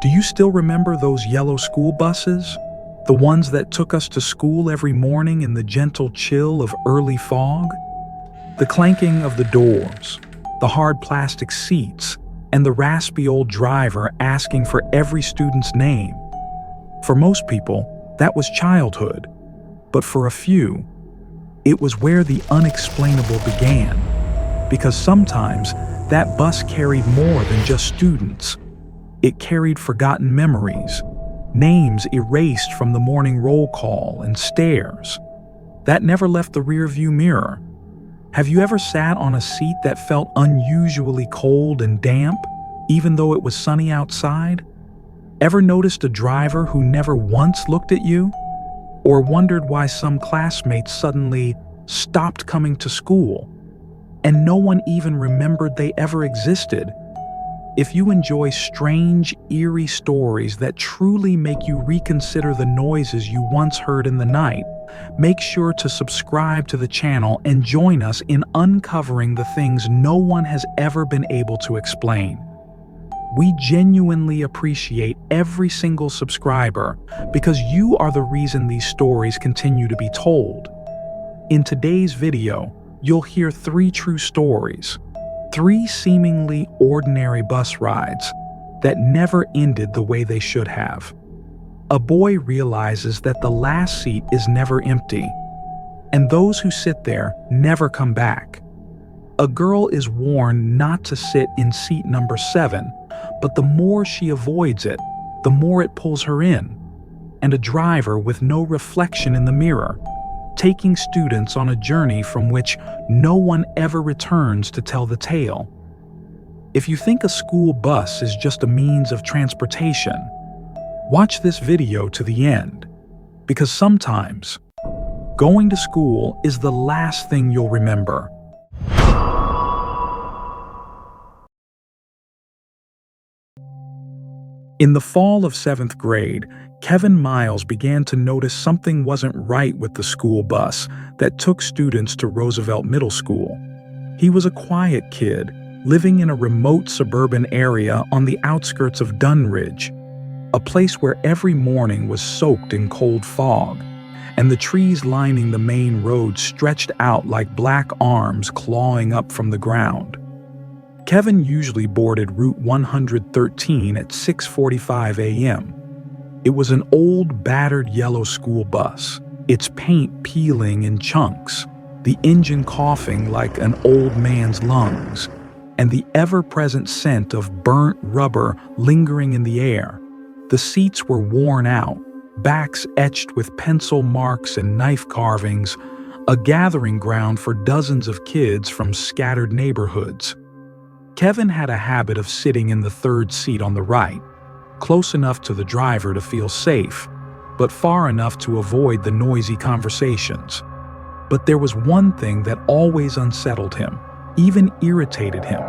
Do you still remember those yellow school buses? The ones that took us to school every morning in the gentle chill of early fog? The clanking of the doors, the hard plastic seats, and the raspy old driver asking for every student's name. For most people, that was childhood, but for a few, it was where the unexplainable began. Because sometimes that bus carried more than just students. It carried forgotten memories, names erased from the morning roll call, and stares that never left the rearview mirror. Have you ever sat on a seat that felt unusually cold and damp, even though it was sunny outside? Ever noticed a driver who never once looked at you? Or wondered why some classmates suddenly stopped coming to school, and no one even remembered they ever existed? If you enjoy strange, eerie stories that truly make you reconsider the noises you once heard in the night, make sure to subscribe to the channel and join us in uncovering the things no one has ever been able to explain. We genuinely appreciate every single subscriber because you are the reason these stories continue to be told. In today's video, you'll hear 3 true stories, 3 seemingly ordinary bus rides that never ended the way they should have. A boy realizes that the last seat is never empty, and those who sit there never come back. A girl is warned not to sit in seat number 7, but the more she avoids it, the more it pulls her in. And a driver with no reflection in the mirror, taking students on a journey from which no one ever returns to tell the tale. If you think a school bus is just a means of transportation, watch this video to the end, because sometimes going to school is the last thing you'll remember. In the fall of 7th grade, Kevin Miles began to notice something wasn't right with the school bus that took students to Roosevelt Middle School. He was a quiet kid, living in a remote suburban area on the outskirts of Dunridge, a place where every morning was soaked in cold fog, and the trees lining the main road stretched out like black arms clawing up from the ground. Kevin usually boarded Route 113 at 6:45 a.m. It was an old, battered yellow school bus, its paint peeling in chunks, the engine coughing like an old man's lungs, and the ever-present scent of burnt rubber lingering in the air. The seats were worn out, backs etched with pencil marks and knife carvings, a gathering ground for dozens of kids from scattered neighborhoods. Kevin had a habit of sitting in the 3rd seat on the right, close enough to the driver to feel safe, but far enough to avoid the noisy conversations. But there was one thing that always unsettled him, even irritated him.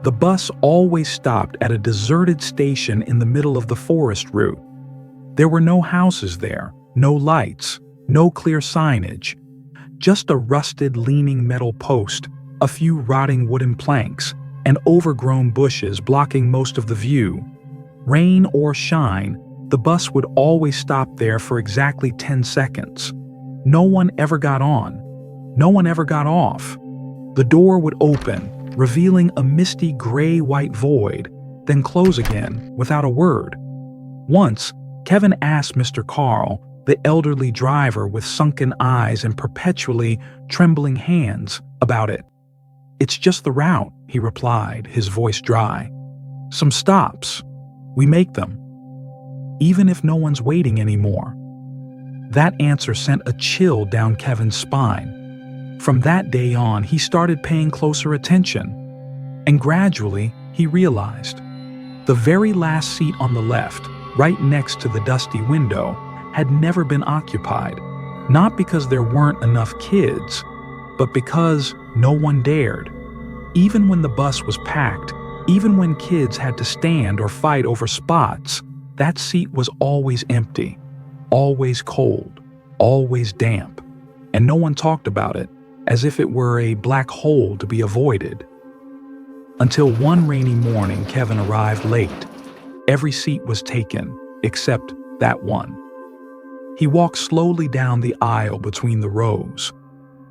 The bus always stopped at a deserted station in the middle of the forest route. There were no houses there, no lights, no clear signage, just a rusted, leaning metal post, a few rotting wooden planks, and overgrown bushes blocking most of the view. Rain or shine, the bus would always stop there for exactly 10 seconds. No one ever got on. No one ever got off. The door would open, revealing a misty gray-white void, then close again without a word. Once, Kevin asked Mr. Carl, the elderly driver with sunken eyes and perpetually trembling hands, about it. "It's just the route," he replied, his voice dry. "Some stops. We make them. Even if no one's waiting anymore." That answer sent a chill down Kevin's spine. From that day on, he started paying closer attention. And gradually, he realized the very last seat on the left, right next to the dusty window, had never been occupied. Not because there weren't enough kids, but because no one dared. Even when the bus was packed, even when kids had to stand or fight over spots, that seat was always empty, always cold, always damp, and no one talked about it, as if it were a black hole to be avoided. Until one rainy morning, Kevin arrived late. Every seat was taken, except that one. He walked slowly down the aisle between the rows.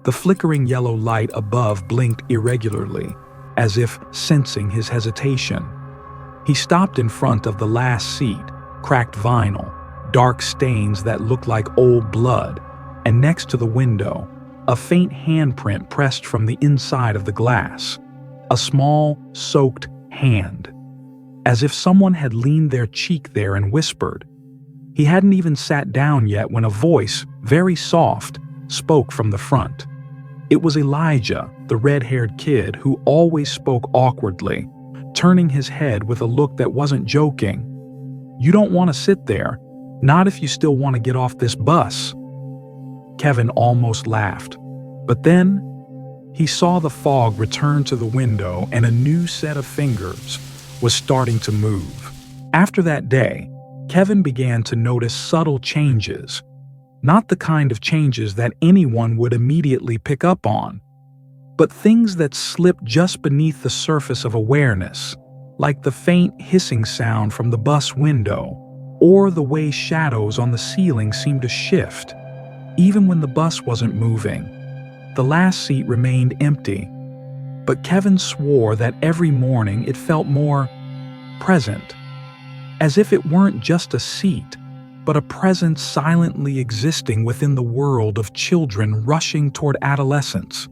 The flickering yellow light above blinked irregularly, as if sensing his hesitation. He stopped in front of the last seat, cracked vinyl, dark stains that looked like old blood, and next to the window, a faint handprint pressed from the inside of the glass. A small, soaked hand. As if someone had leaned their cheek there and whispered. He hadn't even sat down yet when a voice, very soft, spoke from the front. It was Elijah, the red-haired kid who always spoke awkwardly, turning his head with a look that wasn't joking. "You don't want to sit there, not if you still want to get off this bus." Kevin almost laughed, but then he saw the fog return to the window and a new set of fingers was starting to move. After that day, Kevin began to notice subtle changes, not the kind of changes that anyone would immediately pick up on, but things that slipped just beneath the surface of awareness, like the faint hissing sound from the bus window, or the way shadows on the ceiling seemed to shift. Even when the bus wasn't moving, the last seat remained empty, but Kevin swore that every morning it felt more present, as if it weren't just a seat, but a presence silently existing within the world of children rushing toward adolescence.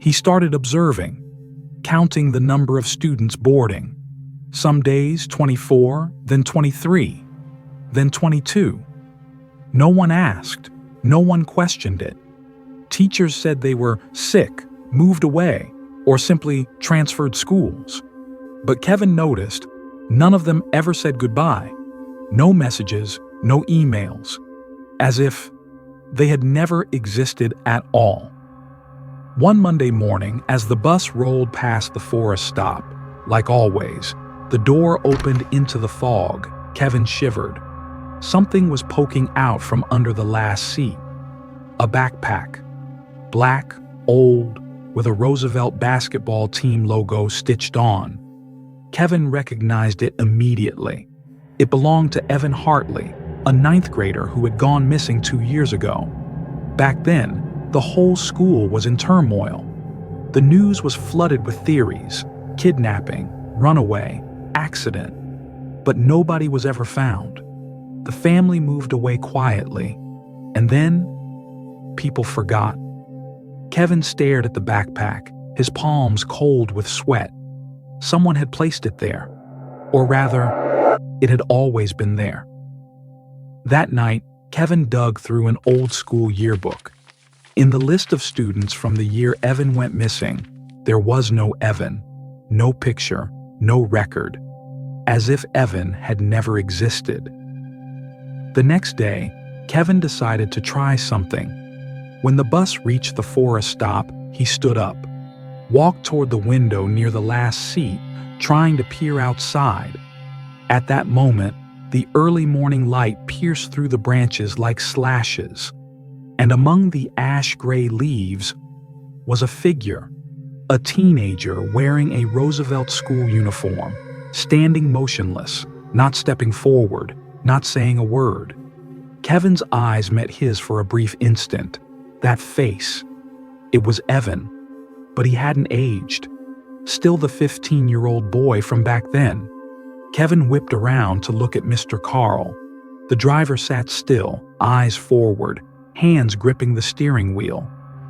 He started observing, counting the number of students boarding. Some days 24, then 23, then 22. No one asked, no one questioned it. Teachers said they were sick, moved away, or simply transferred schools. But Kevin noticed none of them ever said goodbye. No messages, no emails, as if they had never existed at all. One Monday morning, as the bus rolled past the forest stop, like always, the door opened into the fog. Kevin shivered. Something was poking out from under the last seat. A backpack. Black, old, with a Roosevelt basketball team logo stitched on. Kevin recognized it immediately. It belonged to Evan Hartley, a ninth grader who had gone missing 2 years ago. Back then, the whole school was in turmoil. The news was flooded with theories: kidnapping, runaway, accident. But nobody was ever found. The family moved away quietly, and then people forgot. Kevin stared at the backpack, his palms cold with sweat. Someone had placed it there, or rather, it had always been there. That night, Kevin dug through an old-school yearbook. In the list of students from the year Evan went missing, there was no Evan, no picture, no record, as if Evan had never existed. The next day, Kevin decided to try something. When the bus reached the forest stop, he stood up, walked toward the window near the last seat, trying to peer outside. At that moment, the early morning light pierced through the branches like slashes, and among the ash-gray leaves was a figure, a teenager wearing a Roosevelt school uniform, standing motionless, not stepping forward, not saying a word. Kevin's eyes met his for a brief instant. That face. It was Evan, but he hadn't aged. Still the 15-year-old boy from back then. Kevin whipped around to look at Mr. Carl. The driver sat still, eyes forward, hands gripping the steering wheel.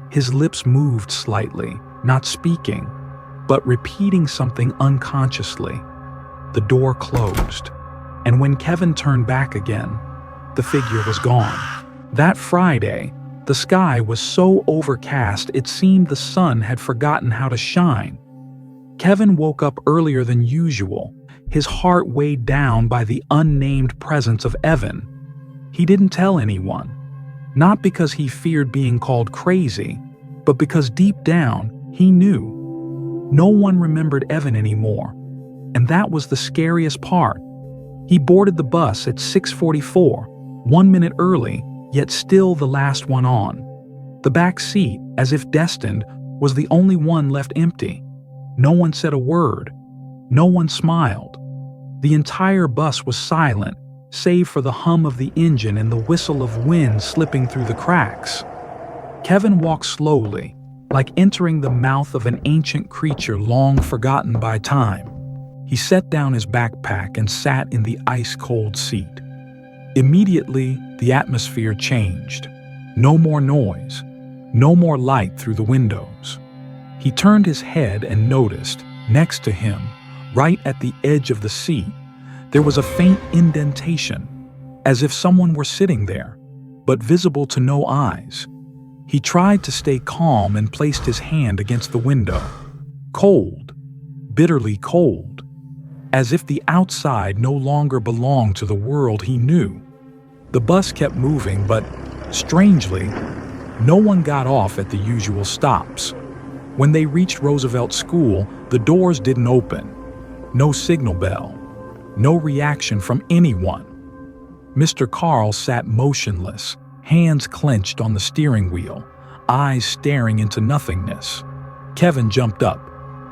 His lips moved slightly, not speaking, but repeating something unconsciously. The door closed, and when Kevin turned back again, the figure was gone. That Friday, the sky was so overcast it seemed the sun had forgotten how to shine. Kevin woke up earlier than usual, his heart weighed down by the unnamed presence of Evan. He didn't tell anyone, not because he feared being called crazy, but because deep down, he knew. No one remembered Evan anymore, and that was the scariest part. He boarded the bus at 6:44, 1 minute early, yet still the last one on. The back seat, as if destined, was the only one left empty. No one said a word. No one smiled. The entire bus was silent, save for the hum of the engine and the whistle of wind slipping through the cracks. Kevin walked slowly, like entering the mouth of an ancient creature long forgotten by time. He set down his backpack and sat in the ice-cold seat. Immediately, the atmosphere changed. No more noise, no more light through the windows. He turned his head and noticed, next to him, right at the edge of the seat, there was a faint indentation, as if someone were sitting there, but visible to no eyes. He tried to stay calm and placed his hand against the window. Cold, bitterly cold, as if the outside no longer belonged to the world he knew. The bus kept moving, but, strangely, no one got off at the usual stops. When they reached Roosevelt School, the doors didn't open. No signal bell. No reaction from anyone. Mr. Carl sat motionless, hands clenched on the steering wheel, eyes staring into nothingness. Kevin jumped up.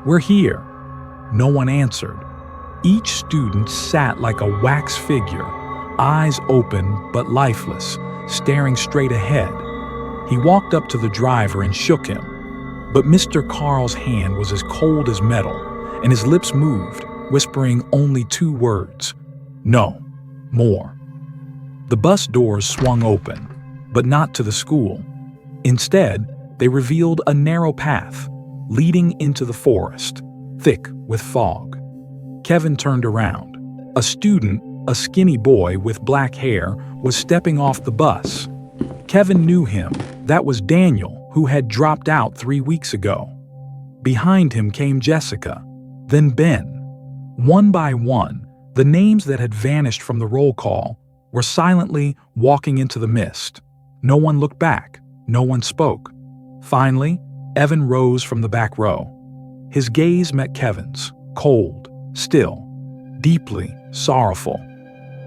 "We're here." No one answered. Each student sat like a wax figure, eyes open but lifeless, staring straight ahead. He walked up to the driver and shook him. But Mr. Carl's hand was as cold as metal, and his lips moved, whispering only two words: "No, more." The bus doors swung open, but not to the school. Instead, they revealed a narrow path, leading into the forest, thick with fog. Kevin turned around. A student, a skinny boy with black hair, was stepping off the bus. Kevin knew him. That was Daniel, who had dropped out 3 weeks ago. Behind him came Jessica, then Ben. One by one, the names that had vanished from the roll call were silently walking into the mist. No one looked back. No one spoke. Finally, Evan rose from the back row. His gaze met Kevin's, cold, still, deeply sorrowful.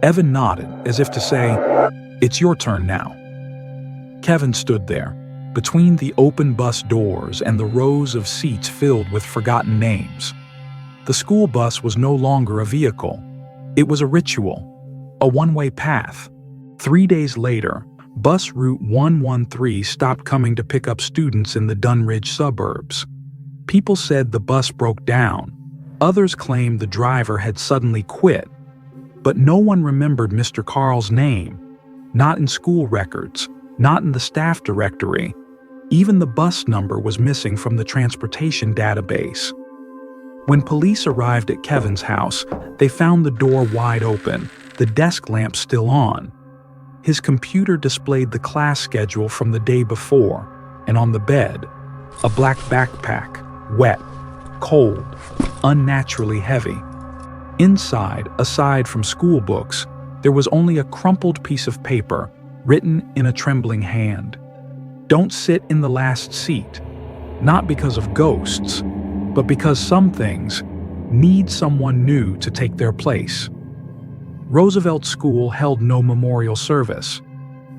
Evan nodded, as if to say, "It's your turn now." Kevin stood there, between the open bus doors and the rows of seats filled with forgotten names. The school bus was no longer a vehicle. It was a ritual, a one-way path. 3 days later, bus route 113 stopped coming to pick up students in the Dunridge suburbs. People said the bus broke down. Others claimed the driver had suddenly quit. But no one remembered Mr. Carl's name. Not in school records, not in the staff directory. Even the bus number was missing from the transportation database. When police arrived at Kevin's house, they found the door wide open, the desk lamp still on. His computer displayed the class schedule from the day before, and on the bed, a black backpack, wet, cold, unnaturally heavy. Inside, aside from school books, there was only a crumpled piece of paper, written in a trembling hand. "Don't sit in the last seat," not because of ghosts, but because some things need someone new to take their place. Roosevelt School held no memorial service,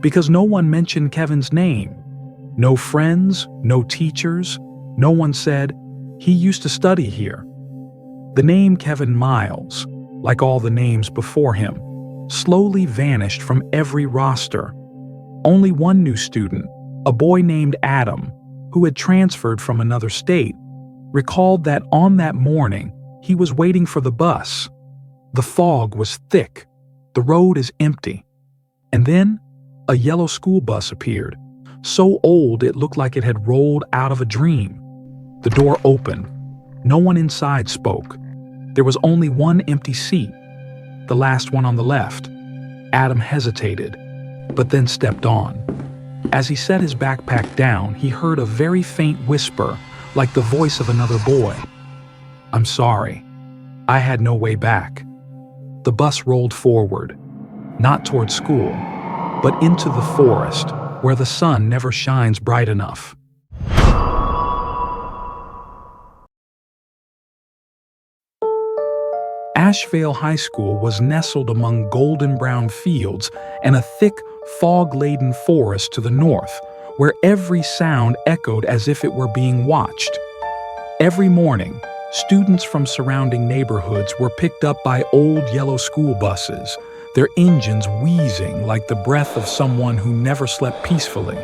because no one mentioned Kevin's name. No friends, no teachers, no one said, "He used to study here." The name Kevin Miles, like all the names before him, slowly vanished from every roster. Only one new student, a boy named Adam, who had transferred from another state, recalled that on that morning he was waiting for the bus. The fog was thick. The road is empty. And then a yellow school bus appeared, so old it looked like it had rolled out of a dream. The door opened. No one inside spoke. There was only one empty seat, the last one on the left. Adam hesitated, but then stepped on. As he set his backpack down, he heard a very faint whisper, like the voice of another boy. "I'm sorry. I had no way back." The bus rolled forward, not toward school, but into the forest, where the sun never shines bright enough. Asheville High School was nestled among golden brown fields and a thick, fog-laden forest to the north, where every sound echoed as if it were being watched. Every morning, Students from surrounding neighborhoods were picked up by old yellow school buses, their engines wheezing like the breath of someone who never slept peacefully.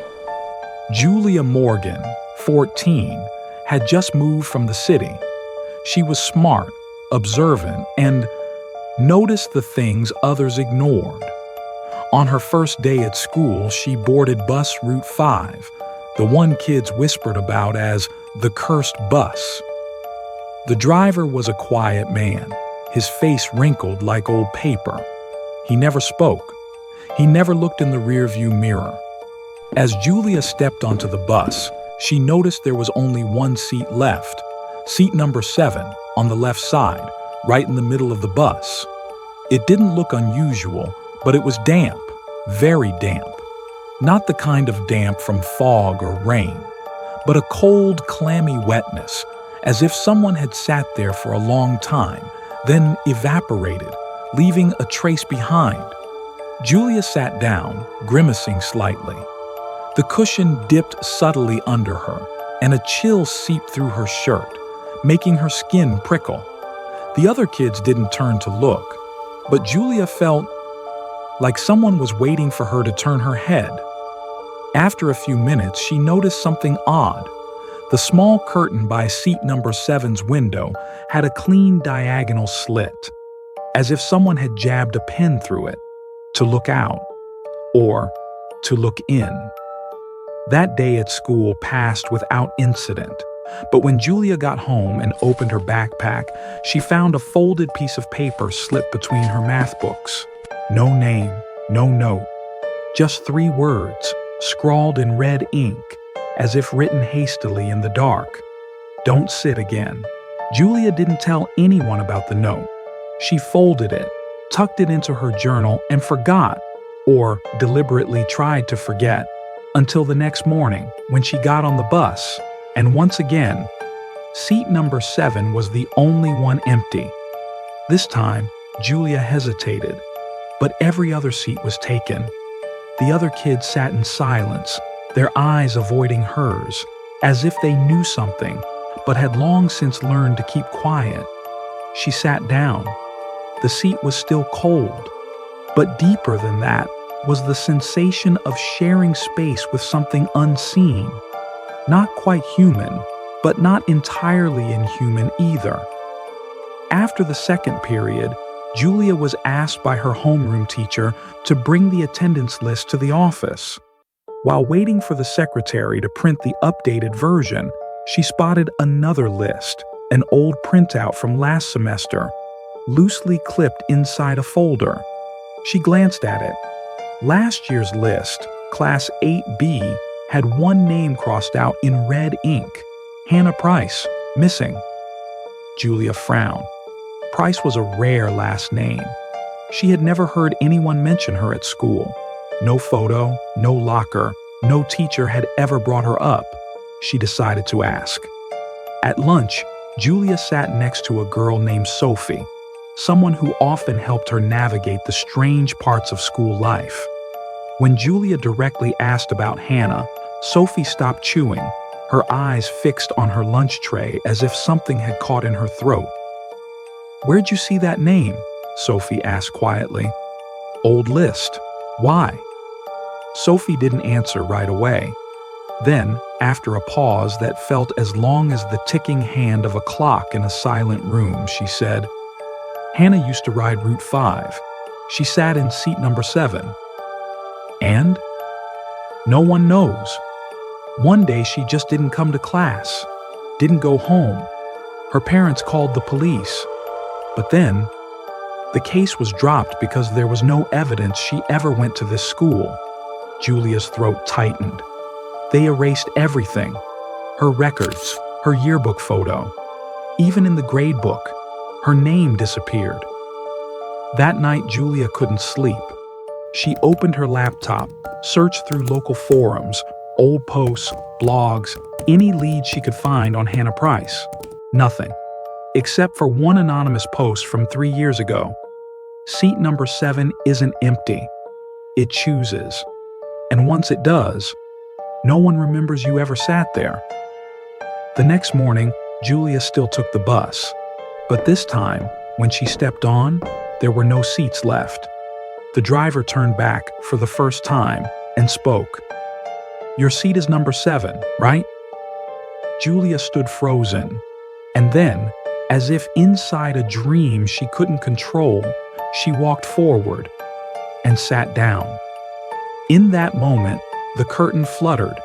Julia Morgan, 14, had just moved from the city. She was smart, observant, and noticed the things others ignored. On her first day at school, she boarded bus Route 5, the one kids whispered about as the cursed bus. The driver was a quiet man, his face wrinkled like old paper. He never spoke. He never looked in the rearview mirror. As Julia stepped onto the bus, she noticed there was only one seat left, seat number 7, on the left side, right in the middle of the bus. It didn't look unusual, but it was damp, very damp. Not the kind of damp from fog or rain, but a cold, clammy wetness, as if someone had sat there for a long time, then evaporated, leaving a trace behind. Julia sat down, grimacing slightly. The cushion dipped subtly under her, and a chill seeped through her shirt, making her skin prickle. The other kids didn't turn to look, but Julia felt like someone was waiting for her to turn her head. After a few minutes, she noticed something odd. The small curtain by seat number 7's window had a clean diagonal slit, as if someone had jabbed a pen through it, to look out, or to look in. That day at school passed without incident, but when Julia got home and opened her backpack, she found a folded piece of paper slipped between her math books. No name, no note, just 3 words, scrawled in red ink, as if written hastily in the dark. Don't sit again. Julia didn't tell anyone about the note. She folded it, tucked it into her journal, and forgot, or deliberately tried to forget, until the next morning when she got on the bus, and once again, seat number 7 was the only one empty. This time, Julia hesitated, but every other seat was taken. The other kids sat in silence, their eyes avoiding hers, as if they knew something, but had long since learned to keep quiet. She sat down. The seat was still cold, but deeper than that was the sensation of sharing space with something unseen. Not quite human, but not entirely inhuman either. After the second period, Julia was asked by her homeroom teacher to bring the attendance list to the office. While waiting for the secretary to print the updated version, she spotted another list, an old printout from last semester, loosely clipped inside a folder. She glanced at it. Last year's list, Class 8B, had one name crossed out in red ink. Hannah Price, missing. Julia frowned. Price was a rare last name. She had never heard anyone mention her at school. No photo, no locker, no teacher had ever brought her up. She decided to ask. At lunch, Julia sat next to a girl named Sophie, someone who often helped her navigate the strange parts of school life. When Julia directly asked about Hannah, Sophie stopped chewing, her eyes fixed on her lunch tray as if something had caught in her throat. "Where'd you see that name?" Sophie asked quietly. "Old list. Why?" Sophie didn't answer right away. Then, after a pause that felt as long as the ticking hand of a clock in a silent room, she said, "Hannah used to ride Route 5. She sat in seat number 7. And? No one knows. One day she just didn't come to class, didn't go home. Her parents called the police. But then, the case was dropped because there was no evidence she ever went to this school." Julia's throat tightened. They erased everything. Her records, her yearbook photo. Even in the grade book, her name disappeared. That night, Julia couldn't sleep. She opened her laptop, searched through local forums, old posts, blogs, any leads she could find on Hannah Price. Nothing, except for one anonymous post from 3 years ago. Seat number 7 isn't empty. It chooses. And once it does, no one remembers you ever sat there. The next morning, Julia still took the bus. But this time, when she stepped on, there were no seats left. The driver turned back for the first time and spoke. "Your seat is number 7, right?" Julia stood frozen, and then, as if inside a dream she couldn't control, she walked forward and sat down. In that moment, the curtain fluttered,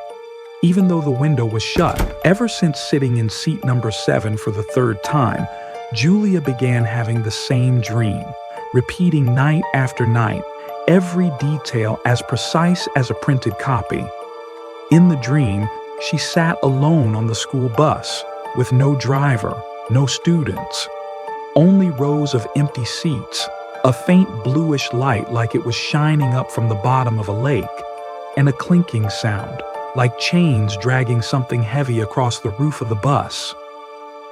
even though the window was shut. Ever since sitting in seat number 7 for the 3rd time, Julia began having the same dream, repeating night after night, every detail as precise as a printed copy. In the dream, she sat alone on the school bus, with no driver, no students, only rows of empty seats, a faint bluish light like it was shining up from the bottom of a lake, and a clinking sound, like chains dragging something heavy across the roof of the bus.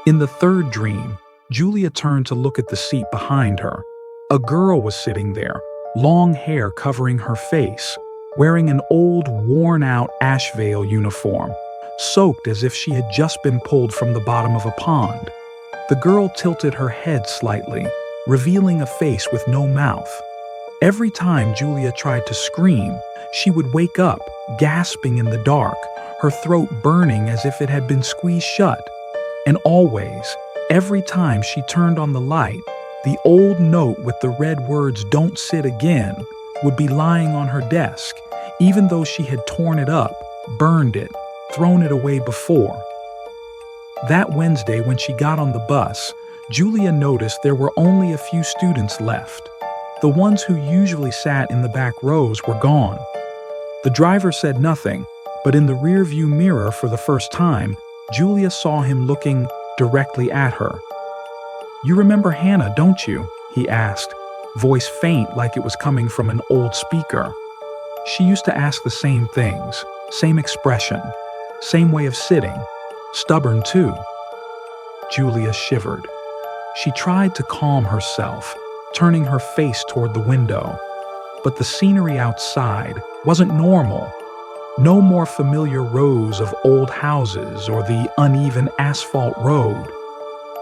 In the 3rd dream, Julia turned to look at the seat behind her. A girl was sitting there, long hair covering her face, wearing an old, worn-out Asheville uniform, soaked as if she had just been pulled from the bottom of a pond. The girl tilted her head slightly, revealing a face with no mouth. Every time Julia tried to scream, she would wake up, gasping in the dark, her throat burning as if it had been squeezed shut. And always, every time she turned on the light, the old note with the red words "Don't sit again" would be lying on her desk, even though she had torn it up, burned it, thrown it away before. That Wednesday, when she got on the bus, Julia noticed there were only a few students left. The ones who usually sat in the back rows were gone. The driver said nothing, but in the rearview mirror for the first time, Julia saw him looking directly at her. "You remember Hannah, don't you?" he asked, voice faint like it was coming from an old speaker. She used to ask the same things, same expression, same way of sitting, stubborn too. Julia shivered. She tried to calm herself, turning her face toward the window. But the scenery outside wasn't normal. No more familiar rows of old houses or the uneven asphalt road.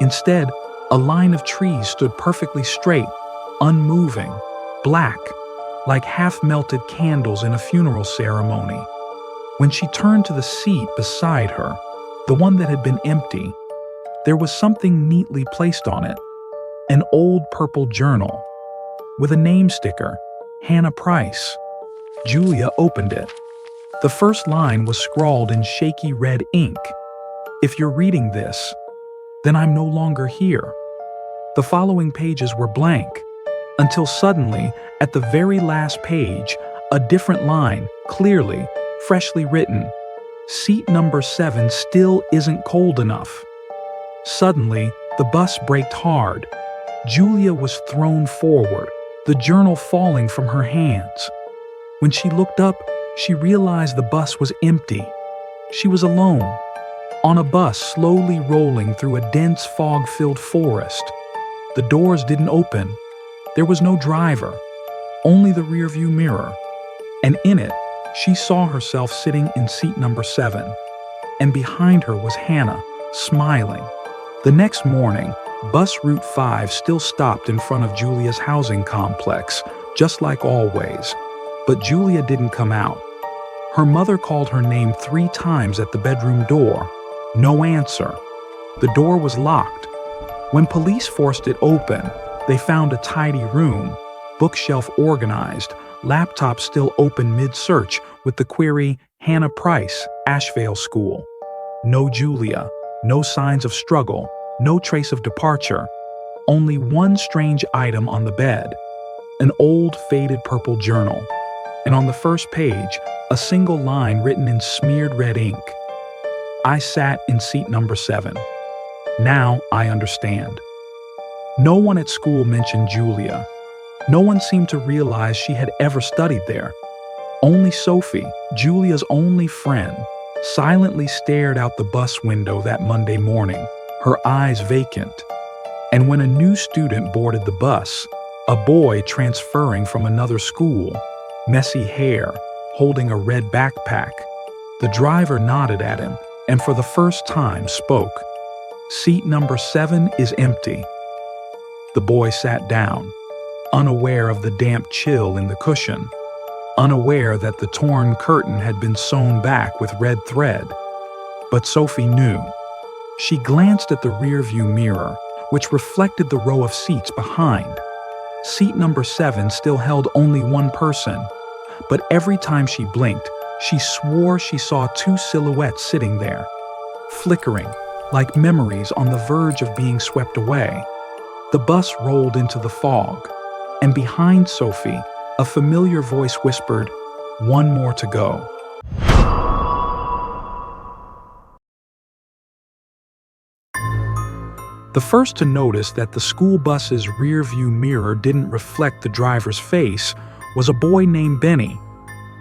Instead, a line of trees stood perfectly straight, unmoving, black, like half-melted candles in a funeral ceremony. When she turned to the seat beside her, the one that had been empty, there was something neatly placed on it, an old purple journal, with a name sticker, Hannah Price. Julia opened it. The first line was scrawled in shaky red ink. "If you're reading this, then I'm no longer here." The following pages were blank, until suddenly, at the very last page, a different line, clearly, freshly written, "Seat number 7 still isn't cold enough." Suddenly, the bus braked hard. Julia was thrown forward, the journal falling from her hands. When she looked up, she realized the bus was empty. She was alone, on a bus slowly rolling through a dense fog-filled forest. The doors didn't open. There was no driver, only the rearview mirror. And in it, she saw herself sitting in seat number 7. And behind her was Hannah, smiling. The next morning, bus Route 5 still stopped in front of Julia's housing complex, just like always. But Julia didn't come out. Her mother called her name 3 times at the bedroom door. No answer. The door was locked. When police forced it open, they found a tidy room, bookshelf organized, laptop still open mid-search with the query, "Hannah Price, Asheville School." No Julia, no signs of struggle, no trace of departure. Only one strange item on the bed, an old faded purple journal. And on the first page, a single line written in smeared red ink. "I sat in seat number 7. Now I understand." No one at school mentioned Julia. No one seemed to realize she had ever studied there. Only Sophie, Julia's only friend, silently stared out the bus window that Monday morning, her eyes vacant. And when a new student boarded the bus, a boy transferring from another school, messy hair, holding a red backpack, the driver nodded at him and for the first time spoke. Seat number 7 is empty. The boy sat down, unaware of the damp chill in the cushion, unaware that the torn curtain had been sewn back with red thread. But Sophie knew. She glanced at the rearview mirror, which reflected the row of seats behind. Seat number 7 still held only one person, but every time she blinked, she swore she saw two silhouettes sitting there, flickering, like memories on the verge of being swept away. The bus rolled into the fog, and behind Sophie, a familiar voice whispered, "One more to go." The first to notice that the school bus's rearview mirror didn't reflect the driver's face was a boy named Benny.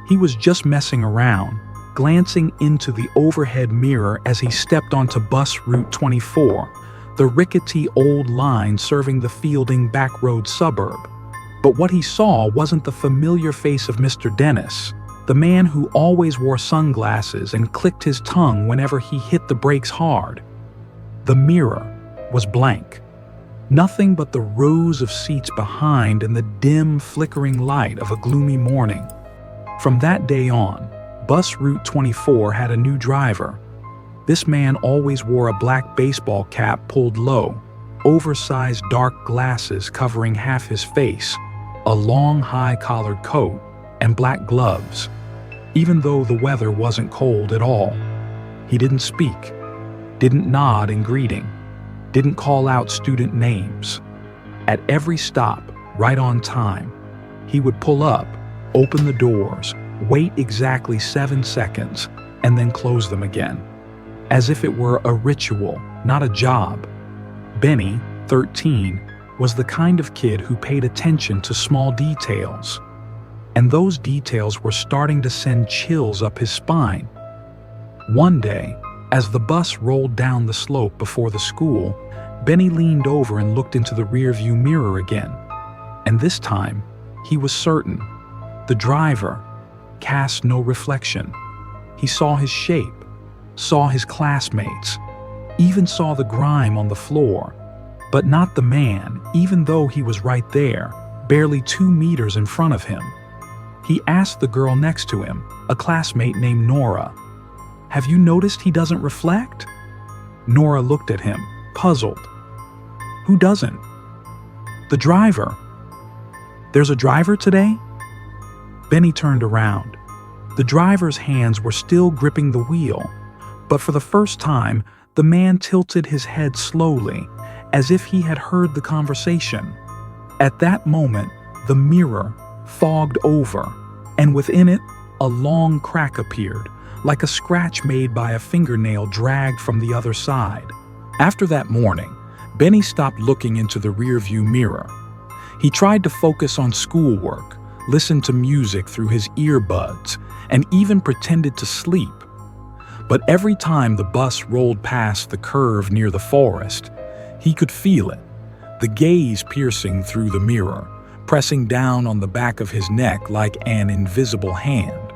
He was just messing around, glancing into the overhead mirror as he stepped onto bus route 24, the rickety old line serving the Fielding backroad suburb. But what he saw wasn't the familiar face of Mr. Dennis, the man who always wore sunglasses and clicked his tongue whenever he hit the brakes hard. The mirror was blank. Nothing but the rows of seats behind and the dim, flickering light of a gloomy morning. From that day on, bus route 24 had a new driver. This man always wore a black baseball cap pulled low, oversized dark glasses covering half his face, a long high-collared coat, and black gloves. Even though the weather wasn't cold at all, he didn't speak, didn't nod in greeting, didn't call out student names. At every stop, right on time, he would pull up, open the doors, wait exactly 7 seconds, and then close them again, as if it were a ritual, not a job. Benny, 13, was the kind of kid who paid attention to small details, and those details were starting to send chills up his spine. One day, as the bus rolled down the slope before the school, Benny leaned over and looked into the rearview mirror again. And this time, he was certain. The driver cast no reflection. He saw his shape, saw his classmates, even saw the grime on the floor, but not the man, even though he was right there, barely 2 meters in front of him. He asked the girl next to him, a classmate named Nora, "Have you noticed he doesn't reflect?" Nora looked at him, puzzled. "Who doesn't?" "The driver." "There's a driver today?" Benny turned around. The driver's hands were still gripping the wheel, but for the first time, the man tilted his head slowly, as if he had heard the conversation. At that moment, the mirror fogged over, and within it, a long crack appeared, like a scratch made by a fingernail dragged from the other side. After that morning, Benny stopped looking into the rearview mirror. He tried to focus on schoolwork, listened to music through his earbuds, and even pretended to sleep. But every time the bus rolled past the curve near the forest, he could feel it, the gaze piercing through the mirror, pressing down on the back of his neck like an invisible hand.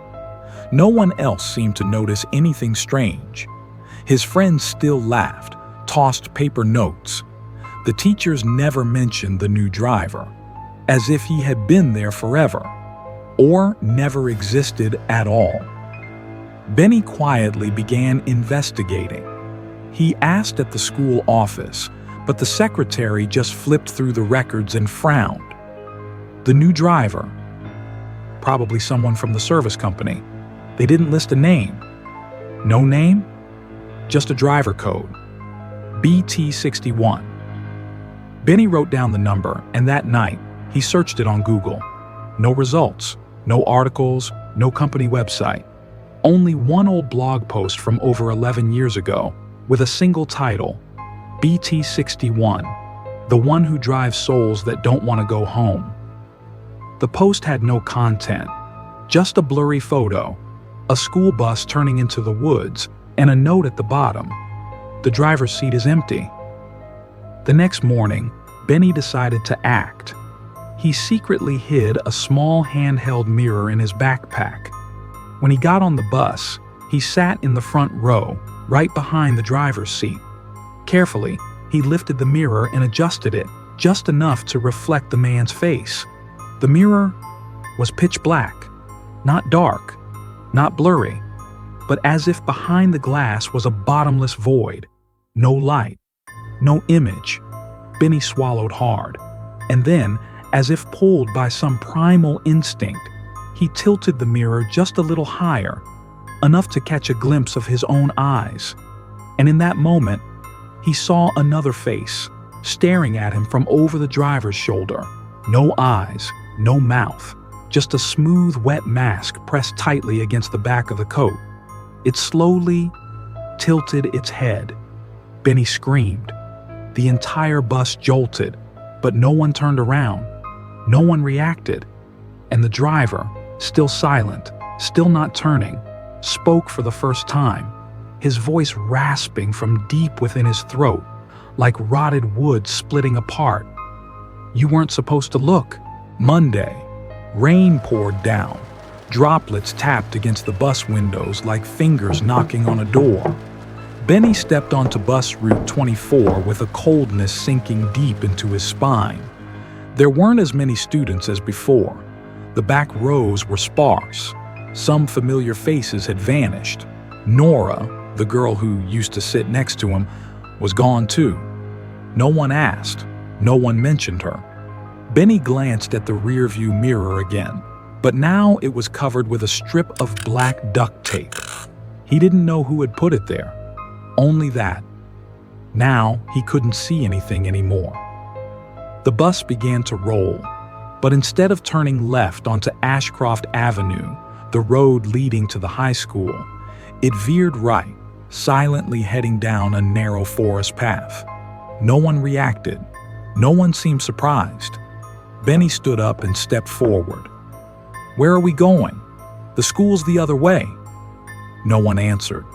No one else seemed to notice anything strange. His friends still laughed, tossed paper notes. The teachers never mentioned the new driver, as if he had been there forever, or never existed at all. Benny quietly began investigating. He asked at the school office, but the secretary just flipped through the records and frowned. The new driver, probably someone from the service company. They didn't list a name. No name? Just a driver code. BT61. Benny wrote down the number, and that night, he searched it on Google. No results, no articles, no company website. Only one old blog post from over 11 years ago, with a single title, BT61, the one who drives souls that don't want to go home. The post had no content, just a blurry photo, a school bus turning into the woods, and a note at the bottom. The driver's seat is empty. The next morning, Benny decided to act. He secretly hid a small handheld mirror in his backpack. When he got on the bus, he sat in the front row, right behind the driver's seat. Carefully, he lifted the mirror and adjusted it, just enough to reflect the man's face. The mirror was pitch black, not dark, not blurry, but as if behind the glass was a bottomless void. No light, no image. Benny swallowed hard, and then, as if pulled by some primal instinct, he tilted the mirror just a little higher, enough to catch a glimpse of his own eyes. And in that moment, he saw another face, staring at him from over the driver's shoulder. No eyes, no mouth, just a smooth, wet mask pressed tightly against the back of the coat. It slowly tilted its head. Benny screamed. The entire bus jolted, but no one turned around. No one reacted. And the driver, still silent, still not turning, spoke for the first time, his voice rasping from deep within his throat, like rotted wood splitting apart. "You weren't supposed to look." Monday. Rain poured down. Droplets tapped against the bus windows like fingers knocking on a door. Benny stepped onto bus route 24 with a coldness sinking deep into his spine. There weren't as many students as before. The back rows were sparse. Some familiar faces had vanished. Nora, the girl who used to sit next to him, was gone too. No one asked. No one mentioned her. Benny glanced at the rearview mirror again, but now it was covered with a strip of black duct tape. He didn't know who had put it there. Only that. Now he couldn't see anything anymore. The bus began to roll, but instead of turning left onto Ashcroft Avenue, the road leading to the high school, it veered right, silently heading down a narrow forest path. No one reacted. No one seemed surprised. Benny stood up and stepped forward. "Where are we going? The school's the other way." No one answered.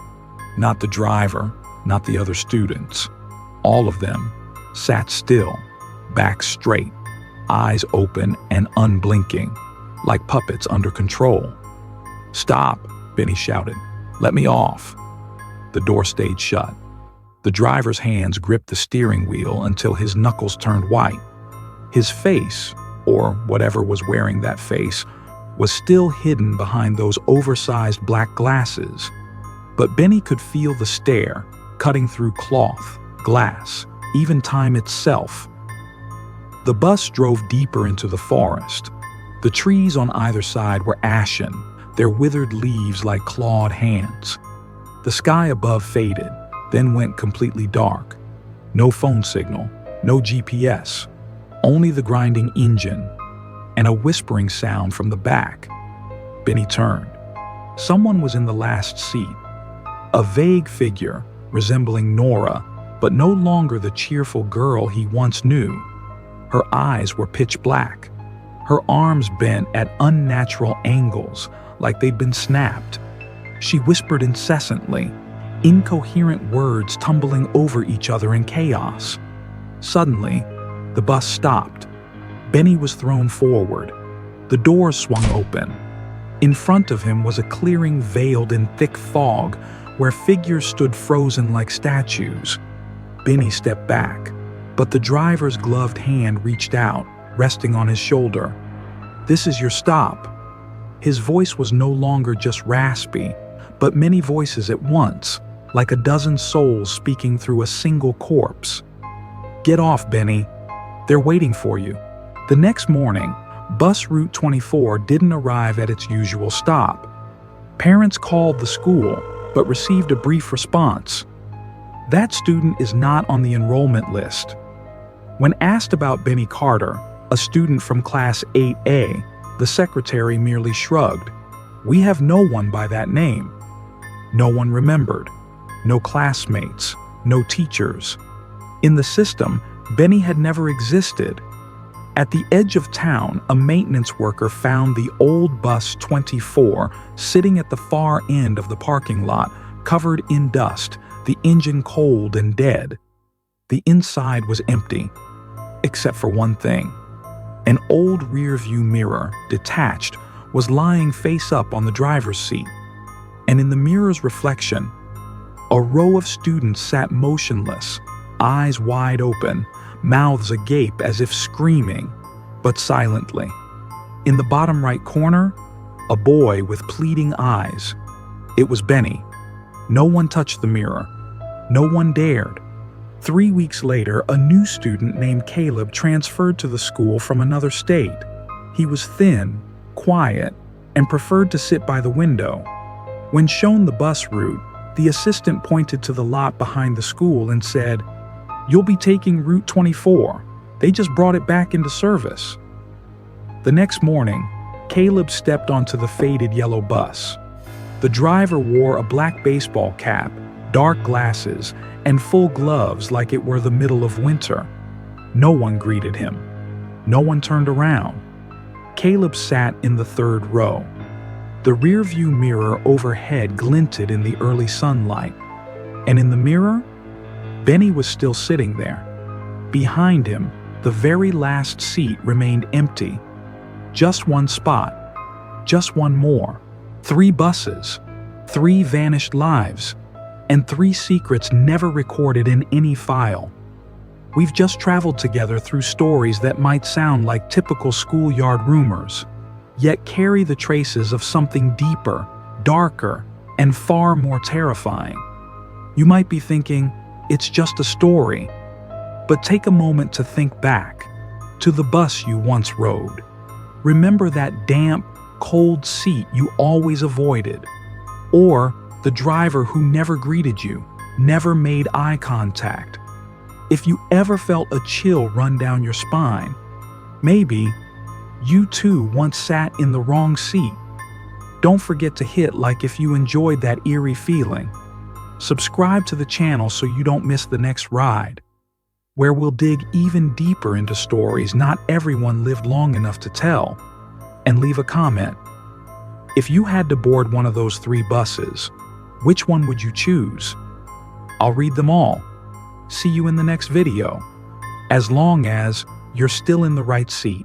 Not the driver, not the other students. All of them sat still, back straight, eyes open and unblinking, like puppets under control. "Stop," Benny shouted. "Let me off." The door stayed shut. The driver's hands gripped the steering wheel until his knuckles turned white. His face, or whatever was wearing that face, was still hidden behind those oversized black glasses. But Benny could feel the stare, cutting through cloth, glass, even time itself. The bus drove deeper into the forest. The trees on either side were ashen, their withered leaves like clawed hands. The sky above faded, then went completely dark. No phone signal, no GPS, only the grinding engine, and a whispering sound from the back. Benny turned. Someone was in the last seat. A vague figure, resembling Nora, but no longer the cheerful girl he once knew. Her eyes were pitch black. Her arms bent at unnatural angles, like they'd been snapped. She whispered incessantly, incoherent words tumbling over each other in chaos. Suddenly, the bus stopped. Benny was thrown forward. The doors swung open. In front of him was a clearing veiled in thick fog, where figures stood frozen like statues. Benny stepped back, but the driver's gloved hand reached out, resting on his shoulder. "This is your stop." His voice was no longer just raspy, but many voices at once, like a dozen souls speaking through a single corpse. "Get off, Benny. They're waiting for you." The next morning, bus route 24 didn't arrive at its usual stop. Parents called the school, but received a brief response. "That student is not on the enrollment list." When asked about Benny Carter, a student from Class 8A, the secretary merely shrugged. "We have no one by that name." No one remembered. No classmates. No teachers. In the system, Benny had never existed. At the edge of town, a maintenance worker found the old bus 24 sitting at the far end of the parking lot, covered in dust, the engine cold and dead. The inside was empty, except for one thing. An old rear-view mirror, detached, was lying face up on the driver's seat. And in the mirror's reflection, a row of students sat motionless, eyes wide open, mouths agape as if screaming, but silently. In the bottom right corner, a boy with pleading eyes. It was Benny. No one touched the mirror. No one dared. 3 weeks later, a new student named Caleb transferred to the school from another state. He was thin, quiet, and preferred to sit by the window. When shown the bus route, the assistant pointed to the lot behind the school and said, "You'll be taking Route 24. They just brought it back into service." The next morning, Caleb stepped onto the faded yellow bus. The driver wore a black baseball cap, dark glasses, and full gloves like it were the middle of winter. No one greeted him. No one turned around. Caleb sat in the third row. The rearview mirror overhead glinted in the early sunlight. And in the mirror, Benny was still sitting there. Behind him, the very last seat remained empty. Just one spot. Just one more. 3 buses. 3 vanished lives. And 3 secrets never recorded in any file. We've just traveled together through stories that might sound like typical schoolyard rumors, yet carry the traces of something deeper, darker, and far more terrifying. You might be thinking, it's just a story, but take a moment to think back to the bus you once rode. Remember that damp, cold seat you always avoided, or the driver who never greeted you, never made eye contact. If you ever felt a chill run down your spine, maybe you too once sat in the wrong seat. Don't forget to hit like if you enjoyed that eerie feeling. Subscribe to the channel so you don't miss the next ride, where we'll dig even deeper into stories not everyone lived long enough to tell. And leave a comment. If you had to board one of those 3 buses, which one would you choose? I'll read them all. See you in the next video, as long as you're still in the right seat.